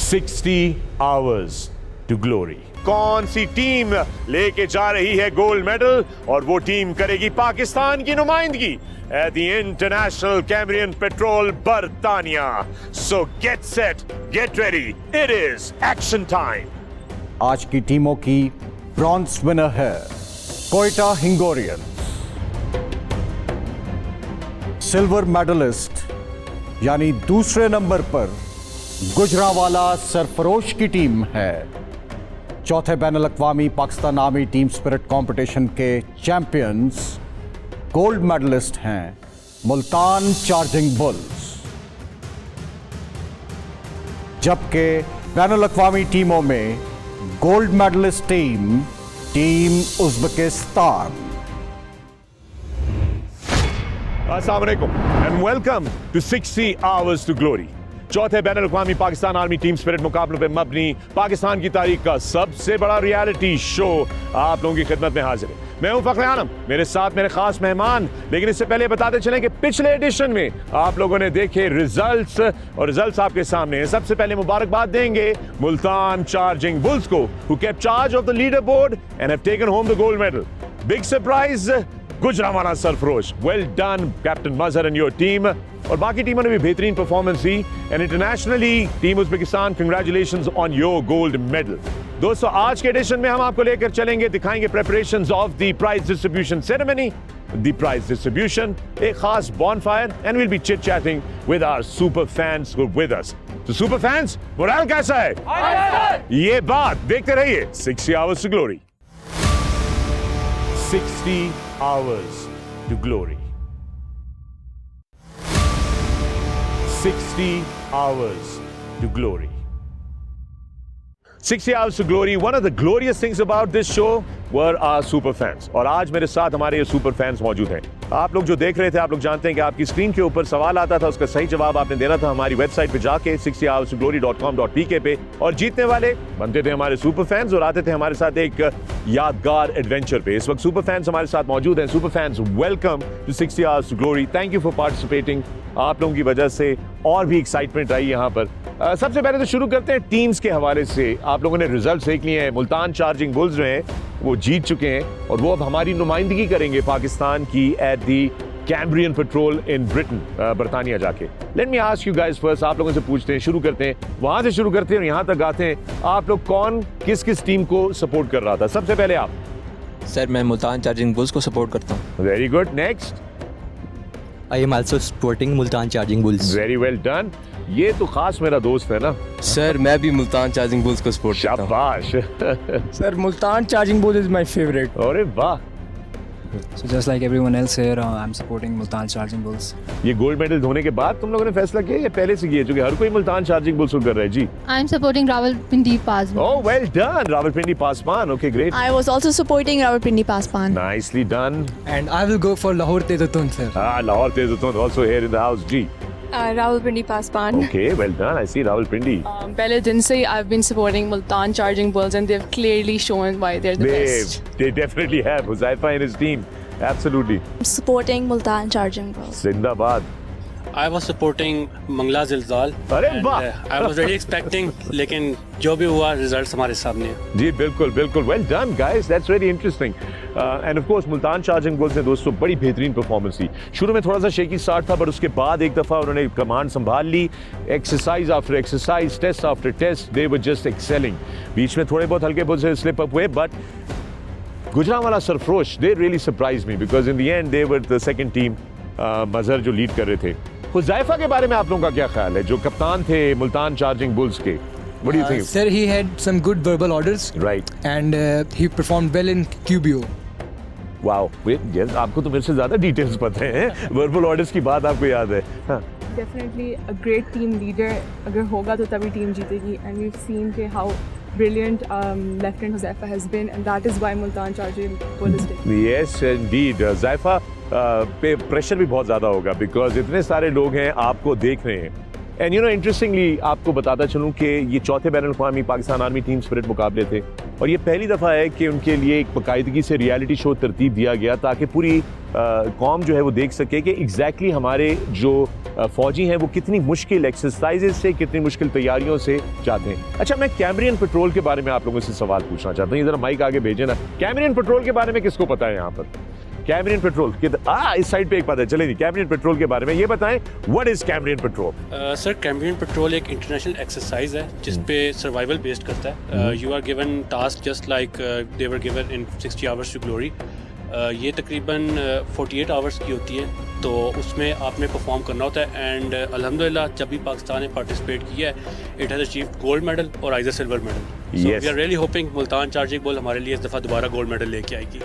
60 hours to glory. कौन सी team लेके जा रही है गोल्ड मेडल और वो टीम करेगी पाकिस्तान की नुमाइंदगी at the International Cambrian Patrol Britania. So get set, get ready. It is action time. आज की टीमों की ब्रॉन्ज विनर है कोयटा हिंगोरियन, सिल्वर मेडलिस्ट यानी दूसरे नंबर पर गुजरावाला सरफरोश की टीम है। चौथे बैनुल-अक़वामी Pakistan army team spirit competition के चैंपियंस गोल्ड मेडलिस्ट हैं मुल्तान चार्जिंग बुल्स। जबकि बैनुल-अक़वामी टीमों में गोल्ड मेडलिस्ट टीम उज़्बेकिस्तान। अस्सलाम वालेकुम and welcome to 60 hours to glory. चौथे बैनुल-अक़वामी पाकिस्तान आर्मी टीम स्पिरिट मुकाबलों पे मबनी पाकिस्तान की तारीख का सबसे बड़ा रियलिटी शो आप लोगों की खिदमत में हाजिर है। मैं हूं फ़ख्र आलम, मेरे साथ मेरे खास मेहमान। लेकिन इससे पहले बताते चलें कि पिछले एडिशन में आप लोगों ने देखे रिजल्ट्स और रिजल्ट्स आपके सामने हैं। सबसे पहले मुबारकबाद देंगे मुल्तान चार्जिंग बुल्स को, who kept charge of the leader board and have taken home the gold medal. Big surprise Gujranwala Sarfarosh. Well done captain Mazhar and your team. और बाकी टीमों ने भी बेहतरीन performance the. And internationally team Uzbekistan, congratulations on your gold medal. दोस्तों, आज के addition में हम आपको लेकर चलेंगे, दिखाएंगे preparations of the prize distribution ceremony, the prize distribution, एक खास bonfire and will be chit chatting with our super fans who with us. तो सुपर फैंस, मोरल कैसा है? ये बात देखते रहिए 60 hours to glory. 60 hours to glory. 60 hours to glory. 60 hours to glory. One of the glorious things about this show were our super fans. और आज मेरे साथ हमारे ये super fans मौजूद हैं। आप लोग जो देख रहे थे, आप लोग जानते हैं कि आपकी स्क्रीन के ऊपर सवाल आता था, उसका सही जवाब आपने देना था हमारी वेबसाइट पे जाके 60hourstoglory.com.pk पे। और जीतने वाले बनते थे हमारे सुपर फैंस और आते थे हमारे साथ एक यादगार एडवेंचर पे। इस वक्त सुपर फैंस हमारे साथ मौजूद हैं। Super fans, welcome to 60 hours to glory. Thank you for participating. आप लोगों की वजह से और भी एक्साइटमेंट आई यहाँ पर। सबसे पहले तो शुरू करते हैं टीम्स के हवाले से। आप लोगों ने रिजल्ट देख लिए हैं। मुल्तान चार्जिंग बुल्स जो हैं वो जीत चुके हैं और वो अब हमारी नुमाइंदगी करेंगे पाकिस्तान की at the Cambrian patrol in Britain, बर्तानिया जाके। Let me ask you guys first, आप लोगों से पूछते हैं, शुरू करते हैं वहां से शुरू करते हैं और यहाँ तक आते हैं। आप लोग कौन किस किस टीम को सपोर्ट कर रहा था? सबसे पहले आप। सर, मैं मुल्तान चार्जिंग बुल्स को सपोर्ट करता हूँ। Very good. Next. I am also supporting Multan charging bulls. Very well done. ये तो खास मेरा दोस्त है ना। सर, मैं भी मुल्तान चार्जिंग बुल्स को सपोर्ट करता हूँ। शाबाश। Sir, Multan Charging Bull is my favorite. अरे वाह। So just like everyone else here, I'm supporting Multan Charging Bulls. ये गोल्ड मेडल होने के बाद तुम लोगों ने फैसला किया या पहले से किया? क्योंकि हर कोई मुल्तान चार्जिंग बुल्स को कर रहा है जी। I'm supporting Rawalpindi Paswan. Oh, well done, Rawalpindi Paswan. Okay, great. I was also supporting Rawalpindi Paswan. Nicely done. And I will go for Lahore Tezatun, sir. Lahore Tezatun also here in the house. G. Rawalpindi Paswan. Okay, well done. I see Rawalpindi. Pehle din se I've been supporting Multan Charging Bulls and they've clearly shown why they're the best. They definitely have. Huzaifa and his team. Absolutely. Supporting Multan Charging Bulls. Zindabad. I was supporting Mangla Zilzal. अरे वाह। I was really expecting, लेकिन जो भी हुआ results हमारे सामने हैं। जी बिल्कुल बिल्कुल। Well done guys. That's really interesting. And of course Multan charging bulls ने दोस्तों बड़ी बेहतरीन परफॉर्मेंस दी। शुरू में थोड़ा सा शेकी स्टार्ट था, पर उसके बाद एक दफ़ा उन्होंने कमांड संभाल ली। Exercise after exercise, test after test, they were just excelling. बीच में थोड़े बहुत हल्के बुल्स स्लिप अप हुए, but Gujranwala Sarfarosh, they really surprise me because in the end they were the second team. Mazhar जो लीड कर रहे थे। हुज़ैफा के बारे में आप लोगों का क्या ख्याल है, जो कप्तान थे मुल्तान चार्जिंग बुल्स के? What do you think? Sir, he had some good verbal orders. Right. And he performed well in QBO. Wow. Wait, yes, आपको तो मेरे से ज़्यादा डिटेल्स पता हैं। वर्बल ऑर्डर्स की बात आपको याद है? हाँ। Definitely a great team leader. अगर होगा तो तभी टीम जीतेगी. And we've seen कि how brilliant Lieutenant Huzaifa has been, and that is why Multan Charging Bull is taking. Yes, indeed. Huzaifa पे प्रेशर भी बहुत ज़्यादा होगा बिकॉज इतने सारे लोग हैं आपको देख रहे हैं। एंड यू नो इंटरेस्टिंगली आपको बताता चलूँ कि ये चौथे बैनुल-अक़वामी पाकिस्तान आर्मी टीम स्पिरिट मुकाबले थे और ये पहली दफ़ा है कि उनके लिए एक बाकायदगी से रियलिटी शो तरतीब दिया गया ताकि पूरी कौम जो है वो देख सके कि एग्जैक्टली हमारे जो फौजी हैं वो कितनी मुश्किल एक्सरसाइजेज से, कितनी मुश्किल तैयारियों से जाते हैं। अच्छा, मैं कैमरियन पेट्रोल के बारे में आप लोगों से सवाल पूछना चाहता हूँ। जरा माइक आगे भेजे ना। कैमरियन पेट्रोल के बारे में किसको पता है यहाँ पर? कैमरियन पेट्रोल इस साइड पे एक पता है, चले जी। कैमरियन पेट्रोल के बारे में ये बताएं, what is Cambrian patrol? Sir, Cambrian patrol एक इंटरनेशनल एक्सरसाइज है जिस पे सर्वाइवल बेस्ड करता है। You are given task just like they were given in 60 hours to glory. ये तकरीबन 48 आवर्स की होती है, तो उसमें आपने परफॉर्म करना होता है। एंड अल्हम्दुलिल्लाह जब भी पाकिस्तान ने पार्टिसिपेट किया है, it has achieved gold medal और आइज़र silver medal. So we are really hoping Multan charging bull हमारे लिए इस दफ़ा दोबारा गोल्ड मेडल लेके आएगी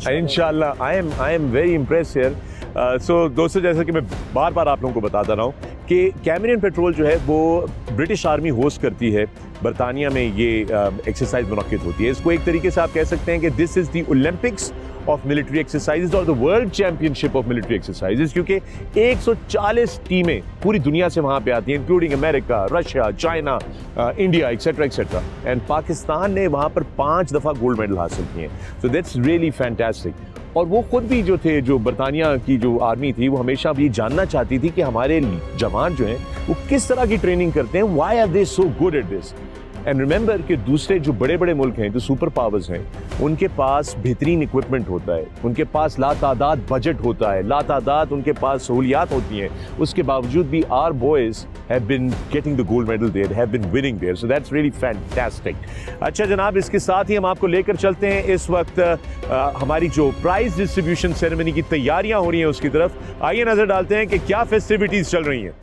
इंशाल्लाह। I am very impress here. So दोस्तों, जैसा कि मैं बार बार आप लोगों को बताता रहा हूँ कि कैमरियन पेट्रोल जो है वो ब्रिटिश आर्मी होस्ट करती है। बरतानिया में ये एक्सरसाइज मुनक्किद होती है। इसको एक तरीके से आप कह सकते हैं कि this is the Olympics of military exercises और the world championship of military exercises, क्योंकि 140 टीमें पूरी दुनिया से वहाँ पे आती हैं, including America, Russia, China, India, etcetera etcetera. And Pakistan ने वहाँ पर 5 दफ़ा गोल्ड मेडल हासिल किए हैं। सो दैट्स रियली फैंटास्टिक। और वो खुद भी जो थे, जो बरतानिया की जो आर्मी थी, वो हमेशा भी जानना चाहती थी कि हमारे जवान जो हैं वो किस तरह की ट्रेनिंग करते हैं, why are they so good at this. And remember कि दूसरे जो बड़े बड़े मुल्क हैं, जो सुपर पावर्स हैं, उनके पास बेहतरीन इक्विपमेंट होता है, उनके पास लातादाद बजट होता है, लातादाद उनके पास सहूलियात होती हैं। उसके बावजूद भी our boys have been getting the gold medal there, have been winning there. So that's really fantastic. अच्छा जनाब, इसके साथ ही हम आपको लेकर चलते हैं इस वक्त हमारी जो प्राइज डिस्ट्रीब्यूशन सेरेमनी की तैयारियां हो रही हैं उसकी तरफ। आइए नजर डालते हैं कि क्या फेस्टिविटीज चल रही हैं।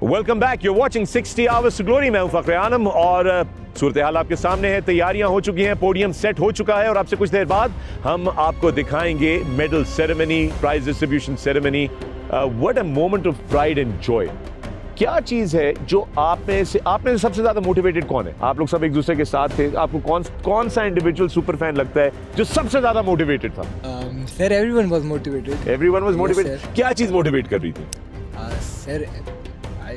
Welcome back, you're watching 60 Hours to Glory। मैं हूं फखर आनम और सूरत हाल आपके सामने है, तैयारियां हो चुकी हैं, पोडियम सेट हो चुका है और आपसे कुछ देर बाद हम आपको दिखाएंगे medal ceremony, prize distribution ceremony. What a moment of pride and joy. क्या चीज है जो आप में से सबसे ज्यादा मोटिवेटेड कौन है? आप लोग सब एक दूसरे के साथ थे, आपको कौन सा इंडिविजुअल सुपर फैन लगता है जो सबसे ज्यादा मोटिवेटेड था? Sir, everyone was motivated. Everyone was Yes, motivated. sir. क्या चीज मोटिवेट कर रही थी? Sir, I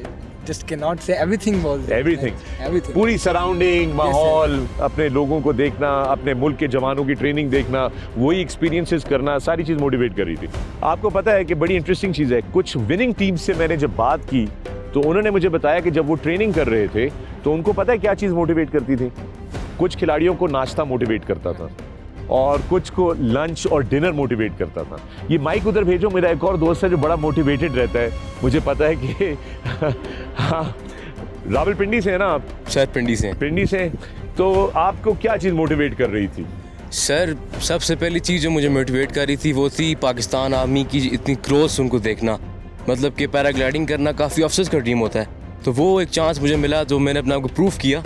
just cannot say everything was. Everything. Everything. पूरी सराउंडिंग, माहौल, अपने लोगों को देखना, अपने मुल्क के जवानों की ट्रेनिंग देखना, वही एक्सपीरियंसेस करना, सारी चीज मोटिवेट कर रही थी। आपको पता है कि बड़ी इंटरेस्टिंग चीज है, कुछ विनिंग टीम से मैंने जब बात की तो उन्होंने मुझे बताया कि जब वो ट्रेनिंग कर रहे थे तो उनको पता है क्या चीज मोटिवेट करती थी? कुछ खिलाड़ियों को नाश्ता मोटिवेट करता था और कुछ को लंच और डिनर मोटिवेट करता था। ये माइक उधर भेजो, मेरा एक और दोस्त है जो बड़ा मोटिवेटेड रहता है, मुझे पता है कि हाँ, रावलपिंडी से है ना आप? शायद पिंडी से। पिंडी से। तो आपको क्या चीज़ मोटिवेट कर रही थी? सर सबसे पहली चीज़ जो मुझे मोटिवेट कर रही थी वो थी पाकिस्तान आर्मी की इतनी क्लोज उनको देखना। मतलब कि पैराग्लाइडिंग करना काफ़ी अफसोस का ड्रीम होता है, तो वो एक चांस मुझे मिला जो मैंने अपने आप को प्रूव किया।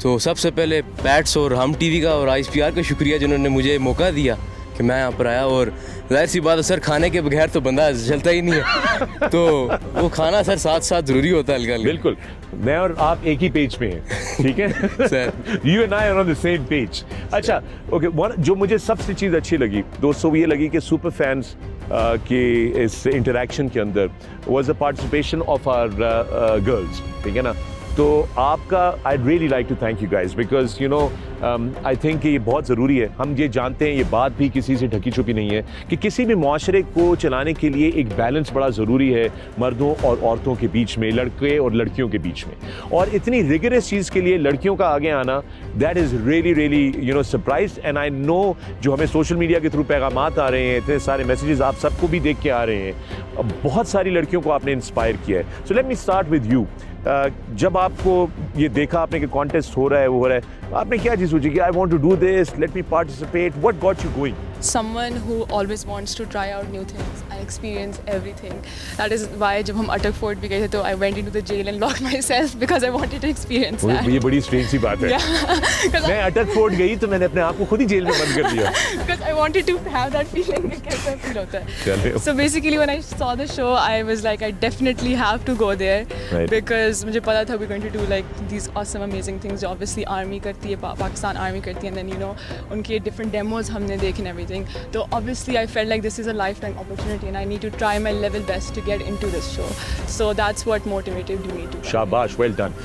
तो सबसे पहले पैट्स और हम टीवी का और ISPR का शुक्रिया जिन्होंने मुझे मौका दिया कि मैं यहाँ पर आया। और जाहिर सी बात है सर, खाने के बगैर तो बंदा चलता ही नहीं है, तो वो खाना सर साथ साथ ज़रूरी होता है हल्का। बिल्कुल, मैं और आप एक ही पेज पे हैं, ठीक है sir. You and I R on the same page. अच्छा, ओके, जो मुझे सबसे चीज़ अच्छी लगी दोस्तों, वो ये लगी कि सुपर फैंस के इस इंटरेक्शन के अंदर was a participation of our girls, ठीक है ना? तो आपका I really like to thank you guys because you know I think ये बहुत ज़रूरी है। हम ये जानते हैं, ये बात भी किसी से ढकी छुपी नहीं है कि किसी भी माशरे को चलाने के लिए एक बैलेंस बड़ा ज़रूरी है मर्दों और औरतों के बीच में, लड़के और लड़कियों के बीच में। और इतनी रिगरस चीज़ के लिए लड़कियों का आगे आना, that is really really you know surprise. And I know जो हमें सोशल मीडिया के थ्रू पैगामात आ रहे हैं, इतने सारे मैसेजेस आप सबको भी देख के आ रहे हैं, बहुत सारी लड़कियों को आपने इंस्पायर किया है। So let me start with you. जब आपको ये देखा आपने कि कॉन्टेस्ट हो रहा है, वो हो रहा है, आपने क्या चीज़ सोची कि I want to do this, let me participate, what got you going? Someone who always wants to try out new things and experience everything. That is why जब हम अटक फोर्ट भी गए थे तो I went into the jail and locked myself because I wanted to experience that. ये बड़ी strange सी बात है। मैं अटक फोर्ट गई तो मैंने अपने आप को खुद ही जेल में बंद कर दिया Because I wanted to have that feeling कि कैसा फील होता है। So basically when I saw the show I was like I definitely have to go there Right. because मुझे पता था we're going to do like these awesome amazing things जो obviously army करती है, पाकिस्तान army करती है, and then you know उनके different demos हमने देखे and everything. So obviously I felt like this is a lifetime opportunity and I need to try my level best to get into this show. So that's what motivated me to. Shabash, well done.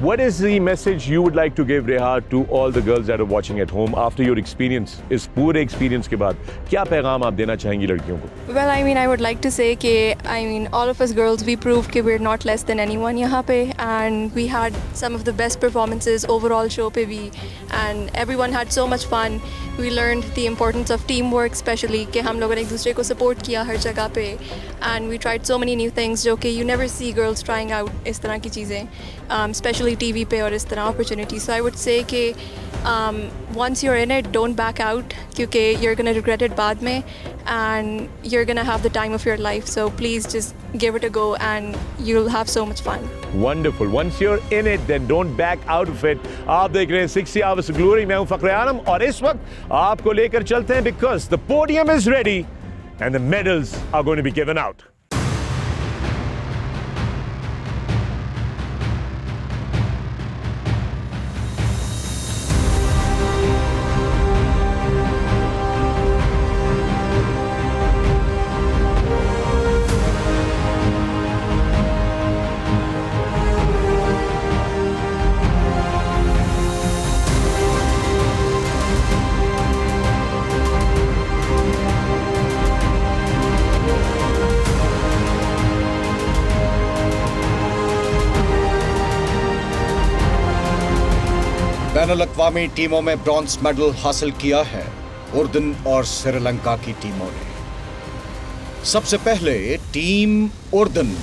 What is the message you would like to give, Reha, to all the girls that are watching at home after your experience? इस पूरे experience के बाद क्या पैगाम आप देना चाहेंगी लड़कियों को? Well, I mean, I would like to say that all of us girls, we proved that we're not less than anyone यहाँ पे, and we had some of the best performances overall show पे भी, and everyone had so much fun. We learned the importance of teamwork, especially कि हम लोगों ने एक दूसरे को support किया हर जगह पे, and we tried so many new things जो कि you never see girls trying out इस तरह की चीज़ें, especially TV पे और इस तरह opportunities. So I would say कि once you're in it, don't back out क्योंकि you're gonna regret it बाद में and you're gonna have the time of your life. So please just give it a go and you'll have so much fun. Wonderful. Once you're in it, then don't back out of it. आप देख रहे हैं 60 Hours of Glory, मैं हूं फखरे आलम और इस वक्त आपको लेकर चलते हैं because the podium is ready and the medals are going to be given out. बैनुल-अक़वामी टीमों में ब्रॉन्ज मेडल हासिल किया है उर्दन और श्रीलंका की टीमों ने। सबसे पहले टीम उर्दन।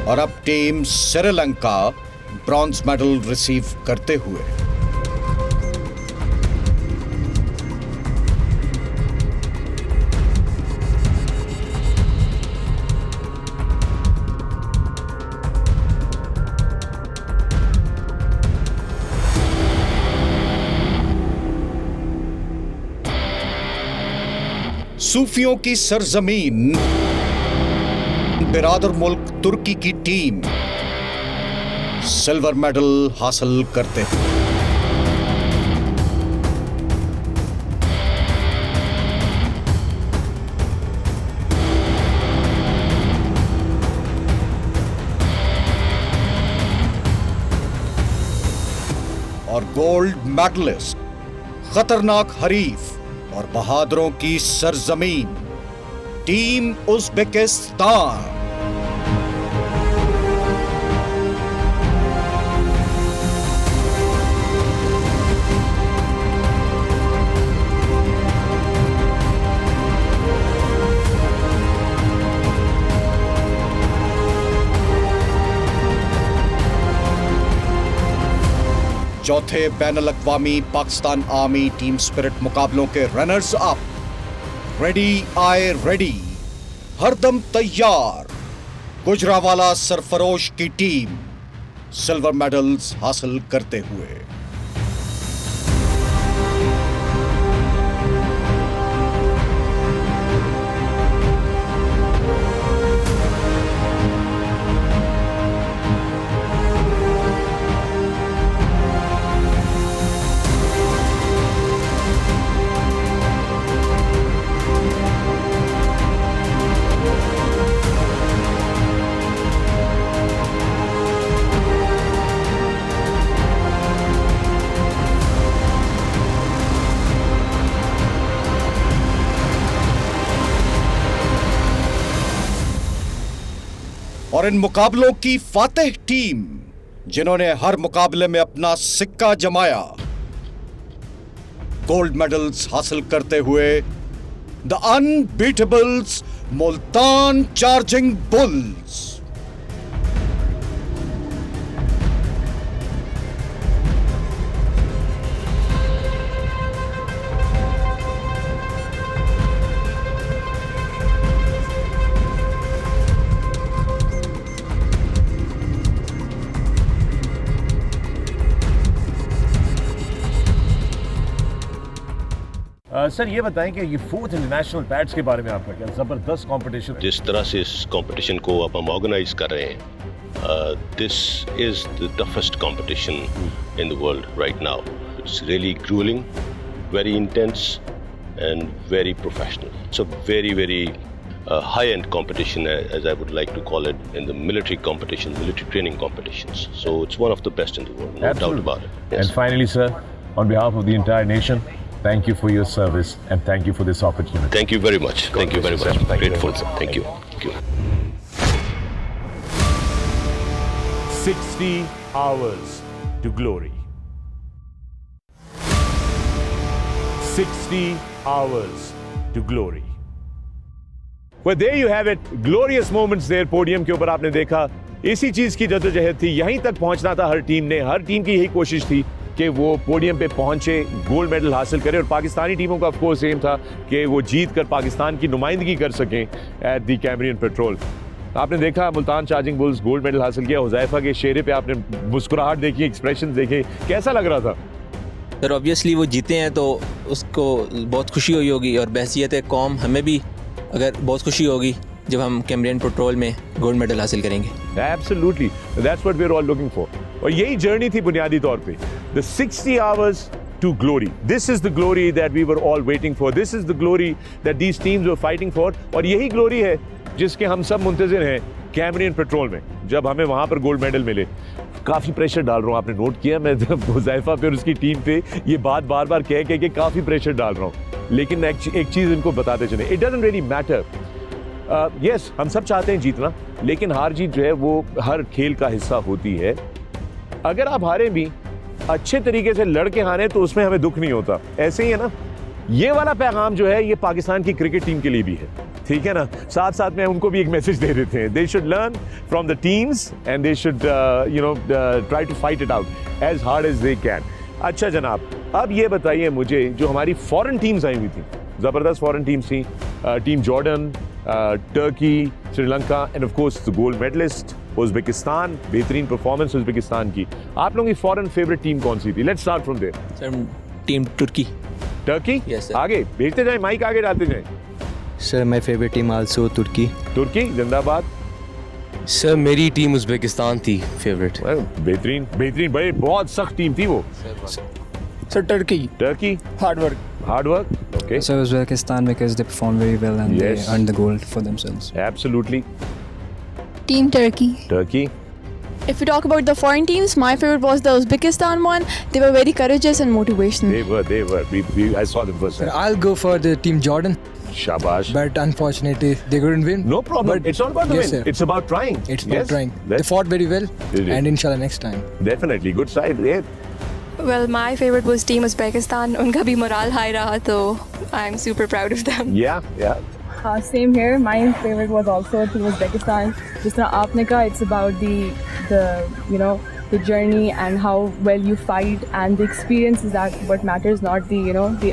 और अब team Sri Lanka bronze medal receive करते हुए। सूफियों की सरजमीन बिरादर मुल्क तुर्की की टीम सिल्वर मेडल हासिल करते हैं। और गोल्ड मेडलिस्ट खतरनाक हरीफ और बहादुरों की सरजमीन टीम उज़्बेकिस्तान। चौथे बैनुल-अक़वामी पाकिस्तान आर्मी टीम स्पिरिट मुकाबलों के रनर्स अप रेडी आए रेडी, हरदम तैयार गुजरावाला सरफरोश की टीम सिल्वर मेडल्स हासिल करते हुए। और इन मुकाबलों की फातेह टीम जिन्होंने हर मुकाबले में अपना सिक्का जमाया, गोल्ड मेडल्स हासिल करते हुए the unbeatables Multan charging bulls. Sir ये बताएं कि ये 4th इंटरनेशनल पैड्स के बारे में आपका क्या? जबरदस्त कंपटीशन है। जिस तरह से इस कंपटीशन को अब हम ऑर्गेनाइज कर रहे हैं, this is the toughest competition in the world right now. It's really gruelling, very intense and very professional. It's a very high-end competition, as I would like to call it, in the military competition, military training competitions. So it's one of the best in the world, no doubt about it. Yes. And finally, sir, on behalf of the entire nation, thank you for your service and thank you for this opportunity. Thank you very much. Thank you very much. Grateful. Thank you. Thank you. 60 hours to glory. 60 hours to glory. Well, there you have it. Glorious moments there. Podium के ऊपर आपने देखा, इसी चीज की जद्दोजहद थी, यहीं तक पहुंचना था हर टीम ने। हर टीम की यही कोशिश थी कि वो पोडियम पे पहुंचे, गोल्ड मेडल हासिल करें। और पाकिस्तानी टीमों का ऑफ कोर्स एम था कि वो जीत कर पाकिस्तान की नुमाइंदगी कर सकें एट द कैमरियन पेट्रोल। आपने देखा Multan charging bulls gold medal हासिल किया। हुज़ैफा के चेहरे पे आपने मुस्कुराहट देखी, एक्सप्रेशन देखे, कैसा लग रहा था? सर ऑब्वियसली वो जीते हैं तो उसको बहुत खुशी हुई होगी, और बहसियत कौम हमें भी अगर बहुत खुशी होगी जब हम कैमरियन पेट्रोल में गोल्ड मेडल हासिल करेंगे। Absolutely, that's what we're all looking for. और यही जर्नी थी बुनियादी तौर पे, the 60 hours to glory. This is the glory that we were all waiting for. This is the glory that these teams were fighting for. और यही glory है जिसके हम सब मुंतज़िर हैं कैमरियन पेट्रोल में, जब हमें वहाँ पर गोल्ड मेडल मिले। काफ़ी प्रेशर डाल रहा हूँ, आपने नोट किया, मैं हुज़ैफा पे और उसकी टीम पे ये बात बार बार कह के काफ़ी प्रेशर डाल रहा हूँ। लेकिन एक चीज़ इनको बताते चले, it doesn't really matter. Yes, हम सब चाहते हैं जीतना, लेकिन हार जीत जो है वो हर खेल का हिस्सा होती है। अगर आप हारे भी अच्छे तरीके से लड़ के हारे तो उसमें हमें दुख नहीं होता। ऐसे ही है ना, ये वाला पैगाम जो है ये पाकिस्तान की क्रिकेट टीम के लिए भी है। ठीक है ना, साथ साथ में उनको भी एक मैसेज दे देते हैं, they should learn from the teams and they should try to fight it out as hard as they can. अच्छा जनाब, अब ये बताइए मुझे, जो हमारी फॉरेन टीम्स आई हुई थी, ज़बरदस्त फॉरेन टीम्स थी, team Jordan, Turkey, Sri Lanka and of course the gold medalist Uzbekistan, बेहतरीन परफॉर्मेंस उज़्बेकिस्तान की। आप लोगों की फॉरेन फेवरेट टीम कौन सी थी? Let's start from there. Sir team तुर्की। टर्की? Yes, sir. आगे भेजते जाए, माइक आगे डालते जाए। Sir, my favorite team also Turkey. तुर्की जिंदाबाद। सर मेरी टीम उज़्बेकिस्तान थी फेवरेट। बेहतरीन बेहतरीन, बड़े बहुत सख्त टीम थी वो। Sir, Turkey. Turkey Hard work. Hard work, okay, So Uzbekistan because they performed very well and Yes. they earned the gold for themselves. Absolutely. Team Turkey. Turkey, If we talk about the foreign teams, my favorite was the Uzbekistan one. They were very courageous and motivational. they were I saw them first. Sir, I'll go for the team Jordan, Shabash. but unfortunately they couldn't win. No problem. But It's not about the yes, win. sir. It's about trying. It's about Yes, trying. They that's fought very well, They did. and inshallah next time. Definitely good side. Yeah. Well, my favorite was Team Uzbekistan. Unka bhi morale high raha, so I'm super proud of them. Yeah. Same here. My favorite was also Team Uzbekistan. Just now, aapne kaha, it's about the journey and how well you fight, and the experience is that what matters, not the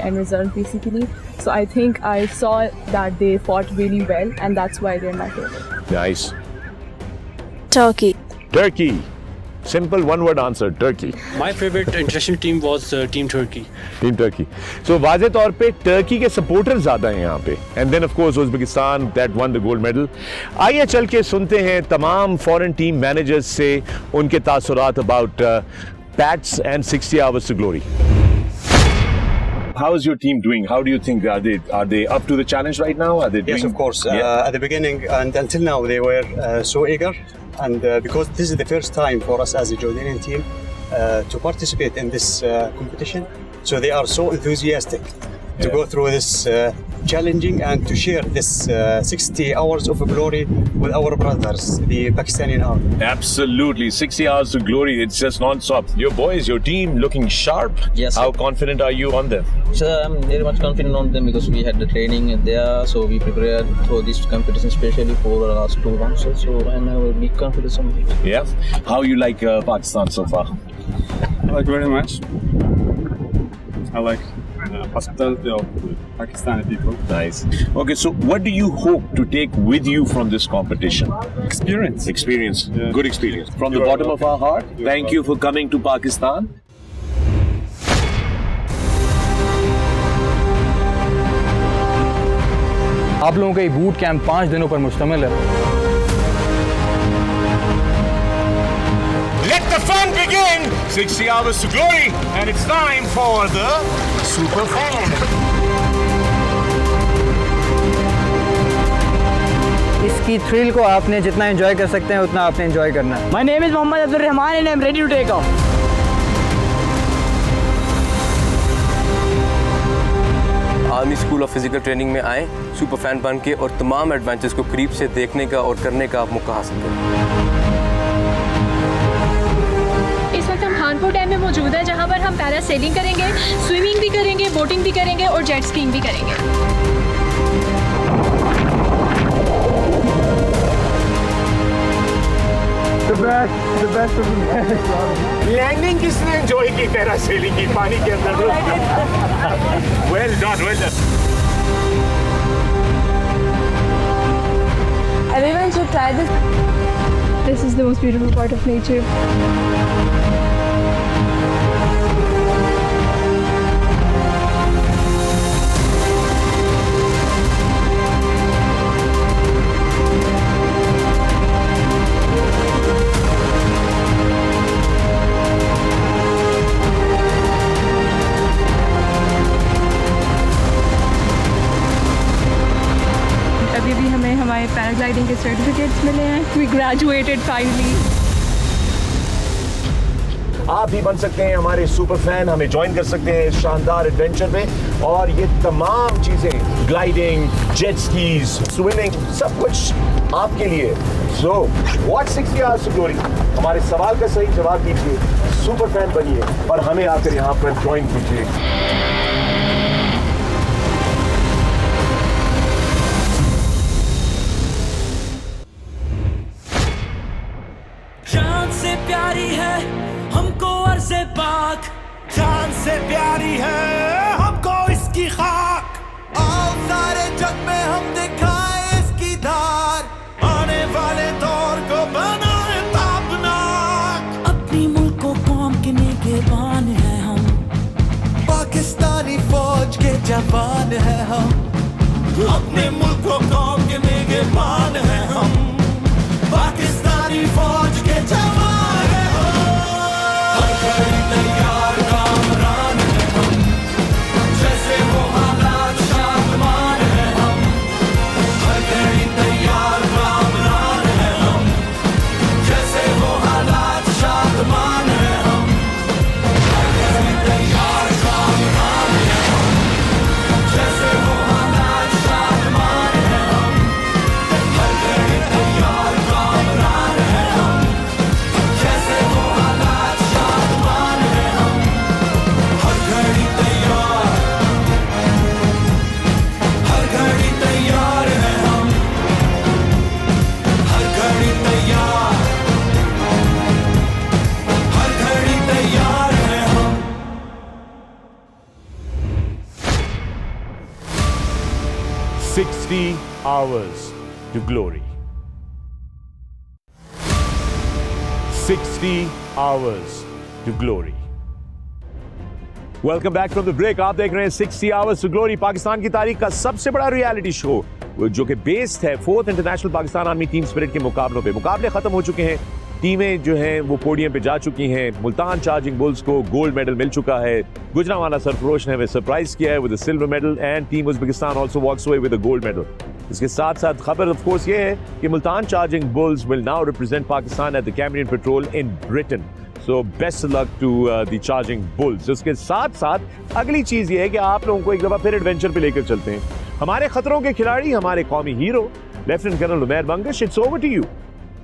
end result basically. So I think I saw that they fought really well, and that's why they're my favorite. Nice. Turkey. Turkey. Simple one-word answer. Turkey. My favorite international team was Team Turkey. Team Turkey. So वाज़े तौर पे Turkey के supporter ज़्यादा हैं यहाँ पे, and then of course Uzbekistan that won the gold medal. आइए चल के सुनते हैं तमाम फॉरेन टीम मैनेजर्स से उनके तासुरात about PATS and 60 hours to glory. How is your team doing? How do you think are they up to the challenge right now? Are they doing? Yes, of course. Yeah. At the beginning and until now, they were so eager, and because this is the first time for us as a Jordanian team to participate in this competition, so they are so enthusiastic to go through this challenging and to share this 60 hours of glory with our brothers, the Pakistani army. Absolutely, 60 hours to glory. It's just non-stop. Your boys, your team, looking sharp. Yes, How sir. confident are you on them? So I'm very much confident on them because we had the training there, so we prepared for this competition especially for the last 2 months. So and I will be confident on it. Yeah. How you like Pakistan so far? I like very much. I like hospitality of Pakistani people. Nice. Okay, so what do you hope to take with you from this competition? Experience. Experience. Yeah. Good experience. From the You are bottom of our heart, You are thank you for coming to Pakistan. आप लोगों का ये boot camp 5 दिनों पर मुश्तमिल है। Let the fun begin! 60 hours to glory, and it's time for the Super Fan. इसकी thrill को आपने जितना एंजॉय कर सकते हैं उतना आपने एंजॉय करना है। My name is Mohammad Abdul Rahman and I'm ready to take off. Army school of physical training में आए, सुपर फैन बन के और तमाम एडवेंचर्स को करीब से देखने का और करने का आप मौका हासिल करें। इस वक्त हम खानपुर डैम में मौजूद है, जहाँ पर हम पैरा सेलिंग करेंगे, स्विमिंग भी करेंगे, बोटिंग भी करेंगे और जेट स्कीइंग भी करेंगे। लैंडिंग किसने एंजॉय की पैरासेलिंग की पानी के अंदर? Well done, well done. Everyone should try this. This is the most beautiful part of nature. अभी भी हमें हमारे पैराग्लाइडिंग के सर्टिफिकेट्स मिले हैं। We graduated finally. आप भी बन सकते हैं हमारे सुपर फैन, हमें ज्वाइन कर सकते हैं इस शानदार एडवेंचर में, और ये तमाम चीजें, ग्लाइडिंग, जेट स्कीज, स्विमिंग, सब कुछ आपके लिए। So what 60 hours to glory? हमारे सवाल का सही जवाब दीजिए, सुपर फैन बनिए और हमें आकर यहाँ पर ज्वाइन कीजिए। जान से प्यारी है हमको इसकी खाक। आओ सारे जग में हम दिखाए इसकी धार, आने वाले दौर को बनाए ताबनाक। अपनी मुल्क को कौम के निगहबान है हम, पाकिस्तानी फौज के जवान है हम। अपने मुल्क को कौम के निगहबान है हम, पाकिस्तानी फौज के जवान है हम। हर घड़ी तैयार कामरान है हम, जैसे वो हालात शादमान है हम। हर घड़ी तैयार कामरान है हम, जैसे वो हालात शादमान है हम। हर घड़ी तैयार कामरान है हम, जैसे वो हालात शादमान है हम। हर घड़ी तैयार कामरान है हम, जैसे वो हालात शादमान है हम। हर घड़ी तैयार, हर घड़ी तैयार है हम, हर घड़ी तैयार, हर घड़ी तैयार है हम। 60 hours to glory. 60 hours to glory. Welcome back from the break. आप देख रहे हैं 60 आवर्स टू ग्लोरी, पाकिस्तान की तारीख का सबसे बड़ा रियलिटी शो जो कि बेस्ड है 4th international Pakistan army team spirit के मुकाबलों पे। मुकाबले खत्म हो चुके हैं, टीमें जो हैं वो पोडियम पे जा चुकी हैं। मुल्तान चार्जिंग बुल्स को गोल्ड मेडल मिल चुका है। गुजरांवाला सरफरोश ने हमें सरप्राइज किया है with a silver medal and team Uzbekistan also walks away with a gold medal. इसके साथ साथ खबर ऑफ कोर्स ये है कि Multan charging bulls will now represent Pakistan at the Cambrian patrol in Britain. So best luck to the charging bulls. उसके साथ साथ अगली चीज ये है कि आप लोगों को एक दफा फिर एडवेंचर पे लेकर चलते हैं। हमारे खतरों के खिलाड़ी, हमारे कौमी hero lieutenant colonel Umair Bangash, it's over to you.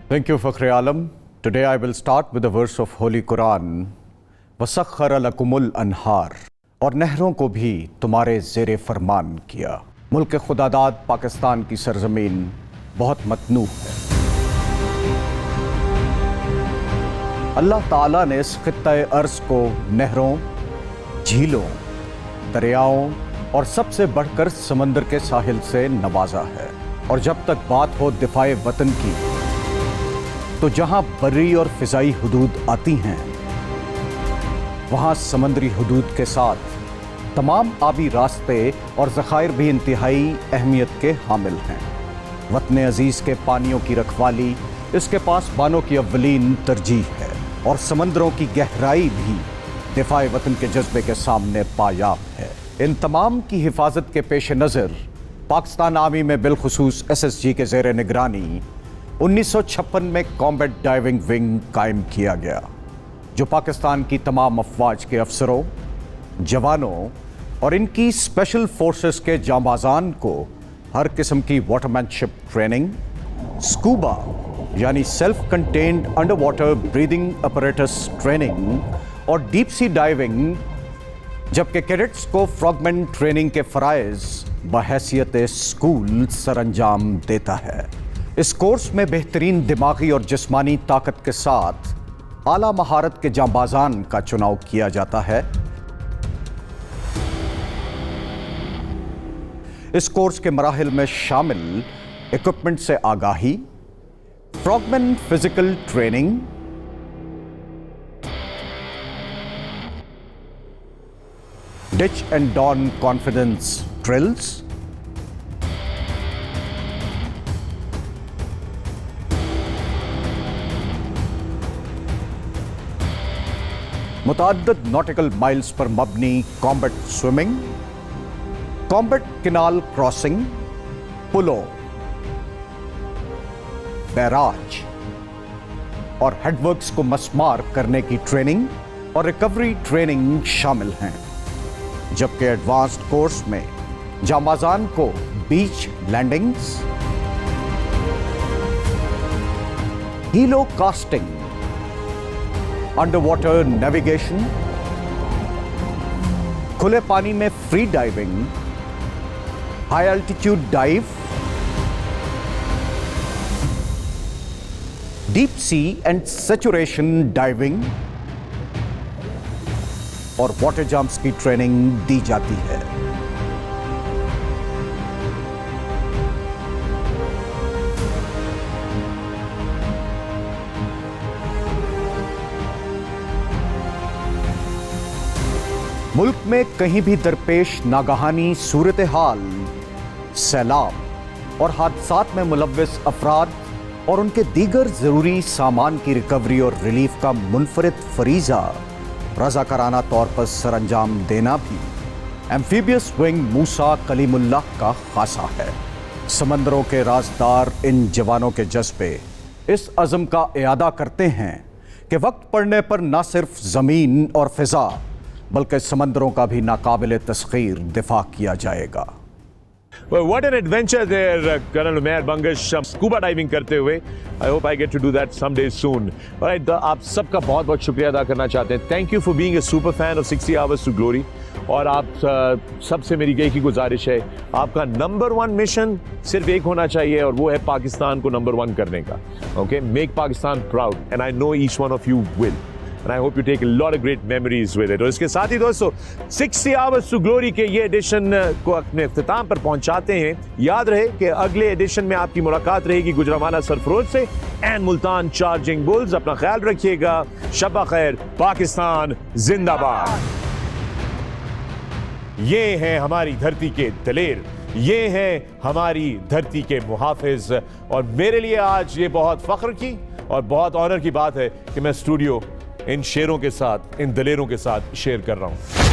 Thank you, Fakhri Alam. Today I will start with a verse of Holy Quran. वसख्खर लकुमुल अनहार, और नहरों को भी तुम्हारे ज़ेरे फरमान किया। मुल्क खुदादाद पाकिस्तान की सरजमीन बहुत मतनूह है। अल्लाह ताला ने इस खित्ते अर्ज़ को नहरों, झीलों, दरियाओं और सबसे बढ़कर समंदर के साहिल से नवाजा है। और जब तक बात हो दिफाए वतन की, तो जहां बर्री और फिजाई हुदूद आती हैं, वहां समंदरी हुदूद के साथ तमाम आबी रास्ते और ज़खायर भी इंतहाई अहमियत के हामिल हैं। वतन अजीज़ के पानियों की रखवाली इसके पास बानों की अव्वलीन तरजीह है, और समंदरों की गहराई भी दिफाए वतन के जज्बे के सामने पायाब है। इन तमाम की हिफाजत के पेश नज़र पाकिस्तान आर्मी में बिलखुसूस SSG के ज़ेर निगरानी 1956 में कॉम्बैट डाइविंग विंग कायम किया गया, जो पाकिस्तान की तमाम अफवाज के अफसरों, जवानों और इनकी स्पेशल फोर्सेस के जांबाजान को हर किस्म की वाटरमैनशिप ट्रेनिंग, स्कूबा यानी self contained under water breathing apparatus training और डीप सी डाइविंग, जबकि कैडेट्स को फ्रॉगमैन ट्रेनिंग के फ़राइज़ बहैसियत स्कूल सरअंजाम देता है। इस कोर्स में बेहतरीन दिमागी और जिस्मानी ताकत के साथ आला महारत के जांबाजान का चुनाव किया जाता है। इस कोर्स के मराहिल में शामिल इक्विपमेंट से आगाही, frogman physical training, ditch and don confidence drills, मुतअद्दिद नॉटिकल माइल्स पर मबनी combat swimming, combat canal crossing, पुलों, बैराज और हेडवर्क्स को मस्मार करने की ट्रेनिंग और रिकवरी ट्रेनिंग शामिल हैं। जबकि एडवांस्ड कोर्स में जांबाजान को beach landings, helo casting, underwater navigation, खुले पानी में free diving, high altitude dive, deep sea and saturation diving, और वाटर जंप्स की ट्रेनिंग दी जाती है। मुल्क में कहीं भी दरपेश नागहानी सूरत हाल, सैलाब और हादसात में मुलव्विस अफराद और उनके दीगर ज़रूरी सामान की रिकवरी और रिलीफ का मुनफरिद फरीज़ा रज़ाकाराना तौर पर सरअंजाम देना भी एम्फीबियस विंग मूसा कलीमुल्लाह का खासा है। समंदरों के राजदार इन जवानों के जज्बे इस अज़म का इयादा करते हैं कि वक्त पड़ने पर न सिर्फ ज़मीन और फ़िज़ा बल्कि समंदरों का भी नाकाबिले तस्खीर दिफा किया जाएगा। Well, what an adventure there, Colonel Umair Bangash, scuba diving करते हुए. I hope I get to do that someday soon. Alright, आप सबका बहुत बहुत शुक्रिया अदा करना चाहते हैं. Thank you for being a super fan of 60 Hours to Glory. और आप सबसे मेरी एक ही गुजारिश है, आपका नंबर 1 मिशन सिर्फ एक होना चाहिए और वो है पाकिस्तान को नंबर 1 करने का. Okay, make Pakistan proud, and I know each one of you will. And I hope you take a lot of great memories with it. और इसके साथ ही दोस्तों 60 Hours to Glory के ये एडिशन को अपने इख्तिताम पर पहुंचाते हैं. याद रहे कि अगले एडिशन में आपकी मुलाकात रहेगी गुजरावाना सरफरोज से एंड मुल्तान चार्जिंग बुल्स. अपना ख्याल रखिएगा. शब्बा खैर. पाकिस्तान जिंदाबाद. ये हैं हमारी धरती के दलेर, ये हैं हमारी धरती के मुहाफिज. और मेरे लिए आज ये बहुत फख्र की और बहुत ऑनर की बात है कि मैं स्टूडियो इन शेरों के साथ, इन दलेरों के साथ शेयर कर रहा हूं.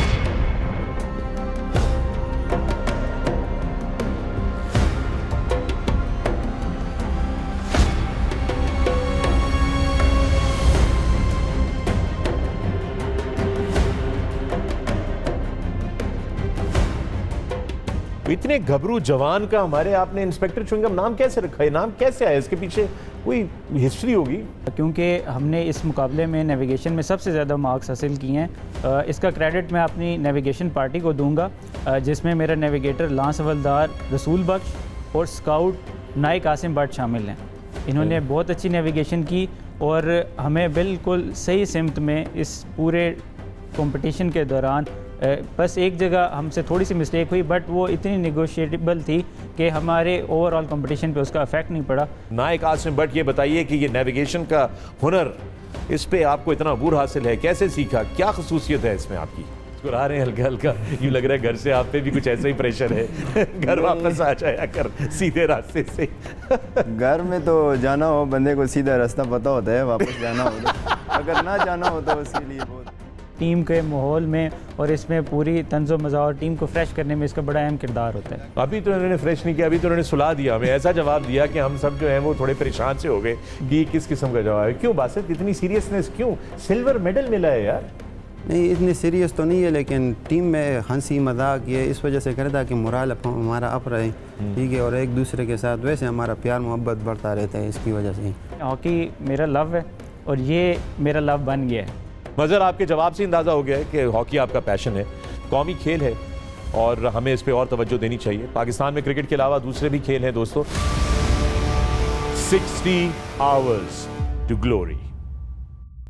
इतने घबरू जवान का हमारे आपने इंस्पेक्टर चुंगम नाम कैसे रखा है? नाम कैसे आया? इसके पीछे कोई हिस्ट्री होगी? क्योंकि हमने इस मुकाबले में नेविगेशन में सबसे ज़्यादा मार्क्स हासिल किए हैं. इसका क्रेडिट मैं अपनी नेविगेशन पार्टी को दूंगा, जिसमें मेरा नेविगेटर लांस हवलदार रसूल बख्श और स्काउट नाइक आसिम भट्ट शामिल हैं. इन्होंने बहुत अच्छी नेविगेशन की और हमें बिल्कुल सही सिमत में इस पूरे कंपटीशन के दौरान बस एक जगह हमसे थोड़ी सी मिस्टेक हुई, बट वो इतनी निगोशिएबल थी कि हमारे ओवरऑल कंपटीशन पे उसका इफेक्ट नहीं पड़ा. नाइक आसिम भट्ट, ये बताइए कि ये नेविगेशन का हुनर, इस पे आपको इतना अबूर हासिल है, कैसे सीखा? क्या खसूसियत है इसमें आपकी? मुस्कुरा रहे हैं हल्का हल्का, यूँ लग रहा है घर से आप पे भी कुछ ऐसा ही प्रेशर है. घर वापस आ जाया कर सीधे रास्ते से. घर में तो जाना हो बंदे को सीधा रास्ता पता होता है, वापस जाना हो तो, अगर ना जाना हो तो उसके लिए बहुत. टीम के माहौल में और इसमें पूरी तंज़ो मज़ा और टीम को फ्रेश करने में इसका बड़ा अहम किरदार होता है. अभी तो इन्होंने फ्रेश नहीं किया, अभी तो इन्होंने सुला दिया. हमें ऐसा जवाब दिया कि हम सब जो हैं वो थोड़े परेशान से हो गए कि ये किस किस्म का जवाब है. क्यों बासित, इतनी सीरियसनेस क्यों? सिल्वर मेडल मिला है यार. नहीं, इतनी सीरियस तो नहीं है, लेकिन टीम में हंसी मजाक ये इस वजह से करता कि मोरल हमारा अप रहे, ठीक है, और एक दूसरे के साथ वैसे हमारा प्यार मोहब्बत बढ़ता रहता है. इसकी वजह से हॉकी मेरा लव है और ये मेरा लव बन गया है. मज़र, आपके जवाब से अंदाज़ा हो गया है कि हॉकी आपका पैशन है, कौमी खेल है और हमें इस पे और तवज्जो देनी चाहिए. पाकिस्तान में क्रिकेट के अलावा दूसरे भी खेल हैं दोस्तों. 60 Hours to Glory.